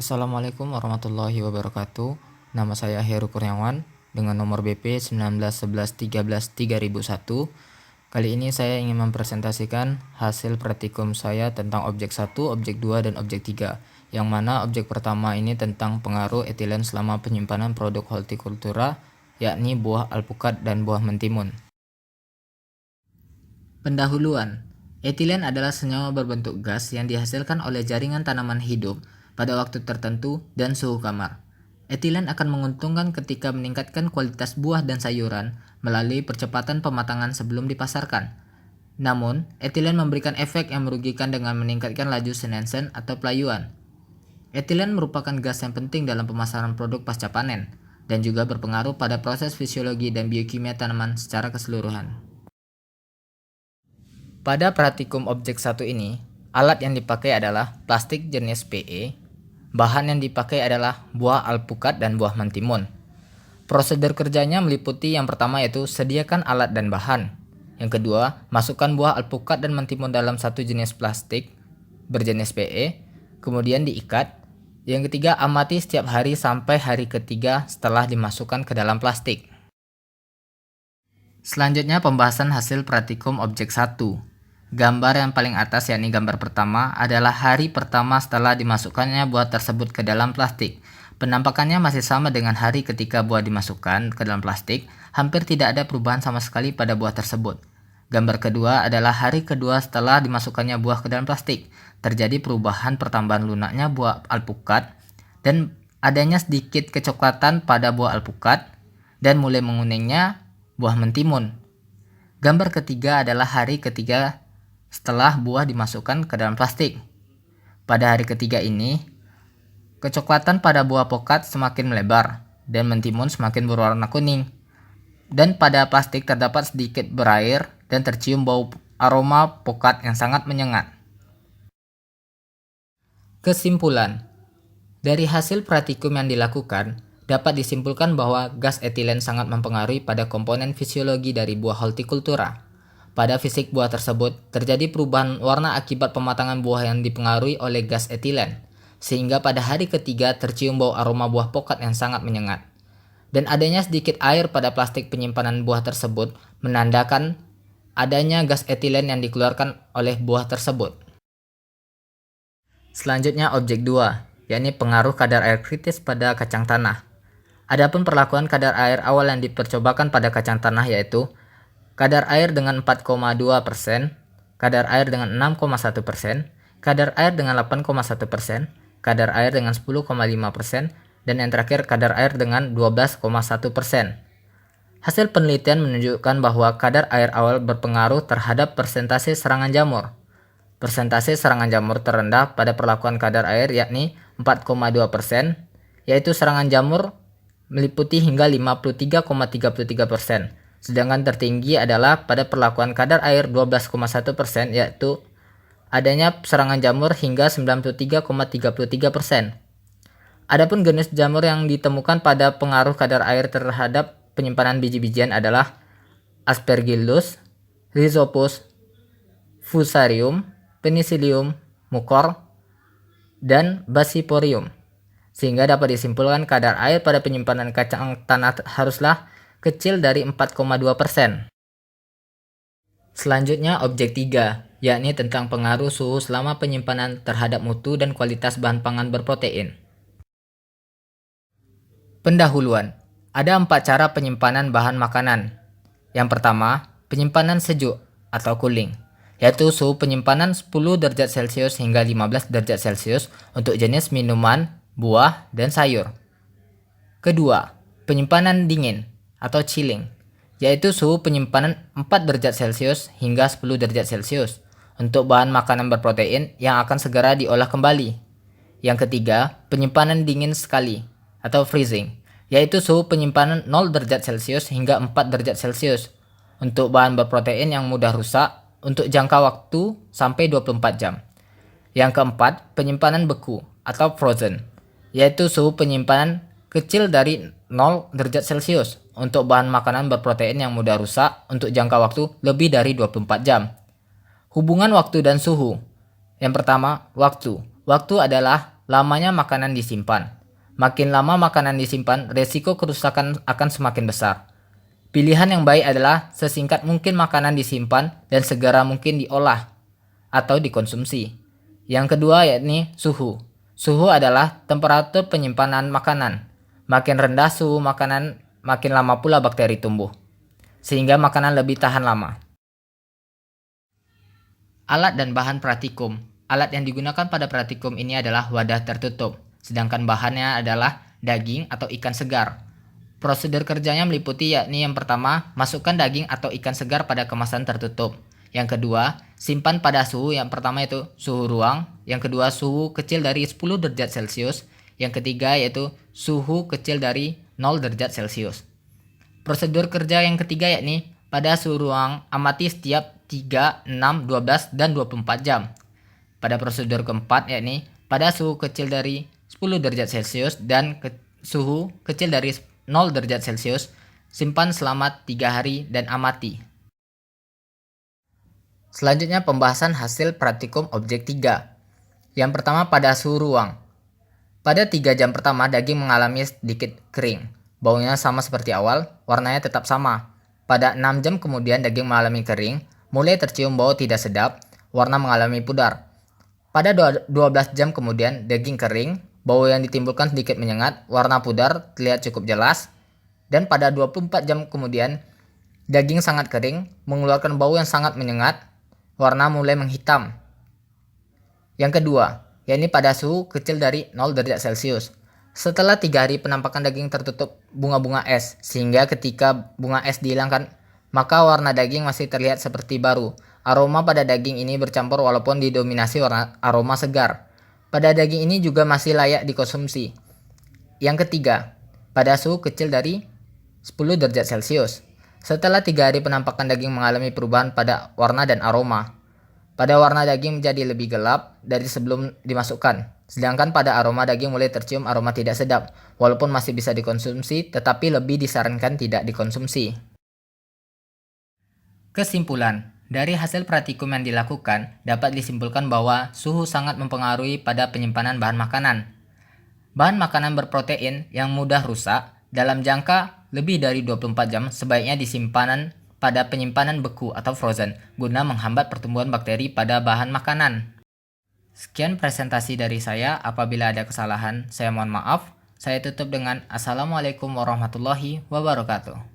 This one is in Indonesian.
Assalamualaikum warahmatullahi wabarakatuh. Nama saya Heru Kurniawan dengan nomor BP 1911133001. Kali ini saya ingin mempresentasikan hasil praktikum saya tentang objek 1, objek 2, dan objek 3. Yang mana objek pertama ini tentang pengaruh etilen selama penyimpanan produk hortikultura, yakni buah alpukat dan buah mentimun. Pendahuluan. Etilen adalah senyawa berbentuk gas yang dihasilkan oleh jaringan tanaman hidup pada waktu tertentu dan suhu kamar. Etilen akan menguntungkan ketika meningkatkan kualitas buah dan sayuran melalui percepatan pematangan sebelum dipasarkan. Namun, etilen memberikan efek yang merugikan dengan meningkatkan laju senescen atau pelayuan. Etilen merupakan gas yang penting dalam pemasaran produk pasca panen dan juga berpengaruh pada proses fisiologi dan biokimia tanaman secara keseluruhan. Pada praktikum objek 1 ini, alat yang dipakai adalah plastik jenis PE, bahan yang dipakai adalah buah alpukat dan buah mentimun. Prosedur kerjanya meliputi yang pertama yaitu sediakan alat dan bahan. Yang kedua, masukkan buah alpukat dan mentimun dalam satu jenis plastik berjenis PE, kemudian diikat. Yang ketiga, amati setiap hari sampai hari ketiga setelah dimasukkan ke dalam plastik. Selanjutnya pembahasan hasil praktikum objek 1. Gambar yang paling atas yakni gambar pertama adalah hari pertama setelah dimasukkannya buah tersebut ke dalam plastik. Penampakannya masih sama dengan hari ketika buah dimasukkan ke dalam plastik, hampir tidak ada perubahan sama sekali pada buah tersebut. Gambar kedua adalah hari kedua setelah dimasukkannya buah ke dalam plastik. Terjadi perubahan pertambahan lunaknya buah alpukat dan adanya sedikit kecoklatan pada buah alpukat dan mulai menguningnya buah mentimun. Gambar ketiga adalah hari ketiga setelah buah dimasukkan ke dalam plastik. Pada hari ketiga ini, kecoklatan pada buah pokat semakin melebar dan mentimun semakin berwarna kuning. Dan pada plastik terdapat sedikit berair dan tercium bau aroma pokat yang sangat menyengat. Kesimpulan. Dari hasil praktikum yang dilakukan, dapat disimpulkan bahwa gas etilen sangat mempengaruhi pada komponen fisiologi dari buah hortikultura. Pada fisik buah tersebut, terjadi perubahan warna akibat pematangan buah yang dipengaruhi oleh gas etilen, sehingga pada hari ketiga tercium bau aroma buah pokat yang sangat menyengat. Dan adanya sedikit air pada plastik penyimpanan buah tersebut menandakan adanya gas etilen yang dikeluarkan oleh buah tersebut. Selanjutnya objek 2, yakni pengaruh kadar air kritis pada kacang tanah. Adapun perlakuan kadar air awal yang dipercobakan pada kacang tanah yaitu kadar air dengan 4,2%, kadar air dengan 6,1%, kadar air dengan 8,1%, kadar air dengan 10,5%, dan yang terakhir kadar air dengan 12,1%. Hasil penelitian menunjukkan bahwa kadar air awal berpengaruh terhadap persentase serangan jamur. Persentase serangan jamur terendah pada perlakuan kadar air yakni 4,2%, yaitu serangan jamur meliputi hingga 53,33%. Sedangkan tertinggi adalah pada perlakuan kadar air 12,1%, yaitu adanya serangan jamur hingga 93,33%. Adapun jenis jamur yang ditemukan pada pengaruh kadar air terhadap penyimpanan biji-bijian adalah Aspergillus, Rhizopus, Fusarium, Penicillium, Mucor, dan Basiporium. Sehingga dapat disimpulkan kadar air pada penyimpanan kacang tanah haruslah kecil dari 4,2%. Selanjutnya objek 3, yakni tentang pengaruh suhu selama penyimpanan terhadap mutu dan kualitas bahan pangan berprotein. Pendahuluan. Ada 4 cara penyimpanan bahan makanan. Yang pertama, penyimpanan sejuk atau cooling, yaitu suhu penyimpanan 10 derajat Celcius hingga 15 derajat Celcius untuk jenis minuman, buah, dan sayur. Kedua, penyimpanan dingin atau chilling, yaitu suhu penyimpanan 4 derajat Celcius hingga 10 derajat Celcius untuk bahan makanan berprotein yang akan segera diolah kembali. Yang ketiga, penyimpanan dingin sekali atau freezing, yaitu suhu penyimpanan 0 derajat Celcius hingga 4 derajat Celcius untuk bahan berprotein yang mudah rusak untuk jangka waktu sampai 24 jam. Yang keempat, penyimpanan beku atau frozen, yaitu suhu penyimpanan kecil dari 0 derajat Celcius untuk bahan makanan berprotein yang mudah rusak untuk jangka waktu lebih dari 24 jam. Hubungan waktu dan suhu. Yang pertama, waktu. Waktu adalah lamanya makanan disimpan. Makin lama makanan disimpan, resiko kerusakan akan semakin besar. Pilihan yang baik adalah sesingkat mungkin makanan disimpan dan segera mungkin diolah atau dikonsumsi. Yang kedua yakni suhu. Suhu adalah temperatur penyimpanan makanan. Makin rendah suhu makanan, makin lama pula bakteri tumbuh, sehingga makanan lebih tahan lama. Alat dan bahan praktikum. Alat yang digunakan pada praktikum ini adalah wadah tertutup, sedangkan bahannya adalah daging atau ikan segar. Prosedur kerjanya meliputi yakni yang pertama, masukkan daging atau ikan segar pada kemasan tertutup. Yang kedua, simpan pada suhu yang pertama yaitu suhu ruang, yang kedua suhu kecil dari 10 derajat Celcius, yang ketiga yaitu suhu kecil dari 0 derajat Celcius. Prosedur kerja yang ketiga yakni pada suhu ruang amati setiap 3, 6, 12, dan 24 jam. Pada prosedur keempat yakni pada suhu kecil dari 10 derajat Celcius dan suhu kecil dari 0 derajat Celcius, simpan selama 3 hari dan amati. Selanjutnya pembahasan hasil praktikum objek 3. Yang pertama pada suhu ruang. Pada 3 jam pertama daging mengalami sedikit kering. Baunya sama seperti awal, warnanya tetap sama. Pada 6 jam kemudian daging mengalami kering, mulai tercium bau tidak sedap, warna mengalami pudar. Pada 12 jam kemudian daging kering, bau yang ditimbulkan sedikit menyengat, warna pudar terlihat cukup jelas. Dan pada 24 jam kemudian daging sangat kering, mengeluarkan bau yang sangat menyengat, warna mulai menghitam. Yang kedua, yakni pada suhu kecil dari 0 derajat Celcius. Setelah 3 hari penampakan daging tertutup bunga-bunga es, sehingga ketika bunga es dihilangkan, maka warna daging masih terlihat seperti baru. Aroma pada daging ini bercampur walaupun didominasi warna aroma segar. Pada daging ini juga masih layak dikonsumsi. Yang ketiga, pada suhu kecil dari 10 derajat Celcius. Setelah 3 hari penampakan daging mengalami perubahan pada warna dan aroma. Pada warna daging menjadi lebih gelap dari sebelum dimasukkan. Sedangkan pada aroma daging mulai tercium aroma tidak sedap. Walaupun masih bisa dikonsumsi, tetapi lebih disarankan tidak dikonsumsi. Kesimpulan, dari hasil praktikum yang dilakukan, dapat disimpulkan bahwa suhu sangat mempengaruhi pada penyimpanan bahan makanan. Bahan makanan berprotein yang mudah rusak dalam jangka lebih dari 24 jam sebaiknya disimpan pada penyimpanan beku atau frozen guna menghambat pertumbuhan bakteri pada bahan makanan. Sekian presentasi dari saya. Apabila ada kesalahan, saya mohon maaf. Saya tutup dengan Assalamualaikum warahmatullahi wabarakatuh.